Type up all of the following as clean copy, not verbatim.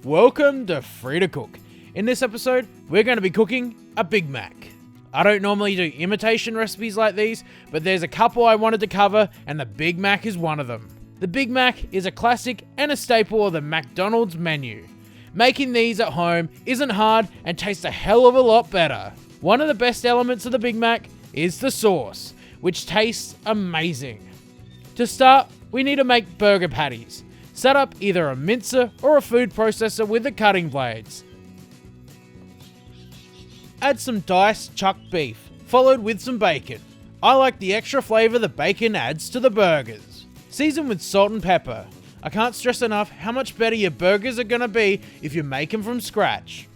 Welcome to Free to Cook. In this episode, we're going to be cooking a Big Mac. I don't normally do imitation recipes like these, but there's a couple I wanted to cover, and the Big Mac is one of them. The Big Mac is a classic and a staple of the McDonald's menu. Making these at home isn't hard and tastes a hell of a lot better. One of the best elements of the Big Mac is the sauce, which tastes amazing. To start, we need to make burger patties. Set up either a mincer or a food processor with the cutting blades. Add some diced chucked beef, followed with some bacon. I like the extra flavour the bacon adds to the burgers. Season with salt and pepper. I can't stress enough how much better your burgers are going to be if you make them from scratch.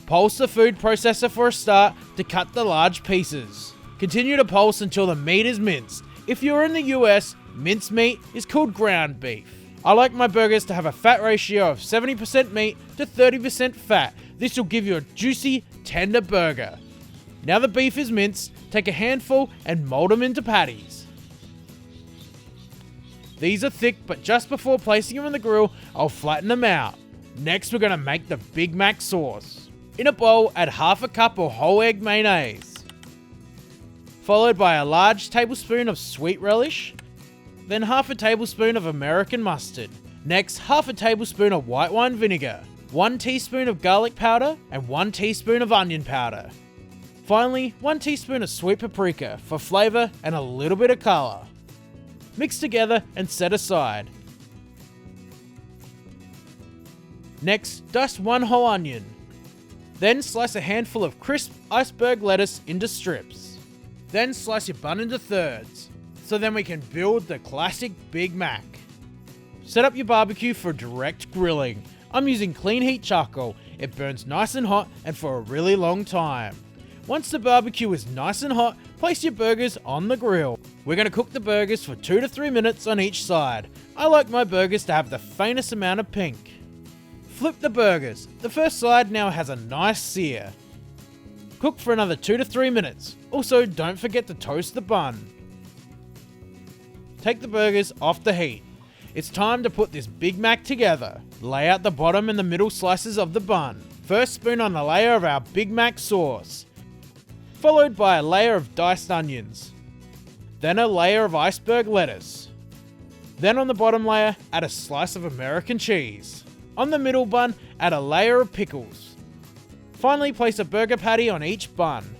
Pulse the food processor for a start to cut the large pieces. Continue to pulse until the meat is minced. If you're in the US, minced meat is called ground beef. I like my burgers to have a fat ratio of 70% meat to 30% fat. This will give you a juicy, tender burger. Now the beef is minced, take a handful and mold them into patties. These are thick, but just before placing them on the grill, I'll flatten them out. Next, we're going to make the Big Mac sauce. In a bowl, add half a cup of Whole Egg Mayonnaise, followed by a large tablespoon of Sweet Relish, then half a tablespoon of American mustard. Next, half a tablespoon of white wine vinegar, 1 teaspoon of garlic powder, and 1 teaspoon of onion powder. Finally, 1 teaspoon of sweet paprika for flavour and a little bit of colour. Mix together and set aside. Next, dust 1 whole onion. Then slice a handful of crisp iceberg lettuce into strips. Then slice your bun into thirds, so then we can build the classic Big Mac. Set up your barbecue for direct grilling. I'm using clean heat charcoal. It burns nice and hot and for a really long time. Once the barbecue is nice and hot, place your burgers on the grill. We're going to cook the burgers for 2 to 3 minutes on each side. I like my burgers to have the faintest amount of pink. Flip the burgers. The first side now has a nice sear. Cook for another 2 to 3 minutes. Also, don't forget to toast the bun. Take the burgers off the heat. It's time to put this Big Mac together. Lay out the bottom and the middle slices of the bun. First spoon on a layer of our Big Mac sauce, followed by a layer of diced onions. Then a layer of iceberg lettuce. Then on the bottom layer, add a slice of American cheese. On the middle bun, add a layer of pickles. Finally, place a burger patty on each bun.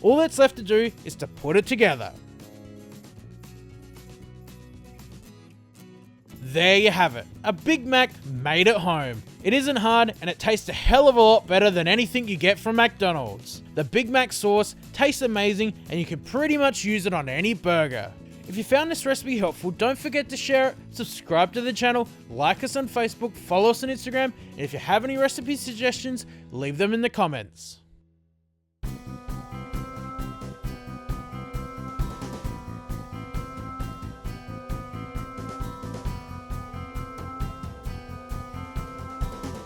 All that's left to do is to put it together. There you have it, a Big Mac made at home. It isn't hard and it tastes a hell of a lot better than anything you get from McDonald's. The Big Mac sauce tastes amazing and you can pretty much use it on any burger. If you found this recipe helpful, don't forget to share it, subscribe to the channel, like us on Facebook, follow us on Instagram, and if you have any recipe suggestions, leave them in the comments.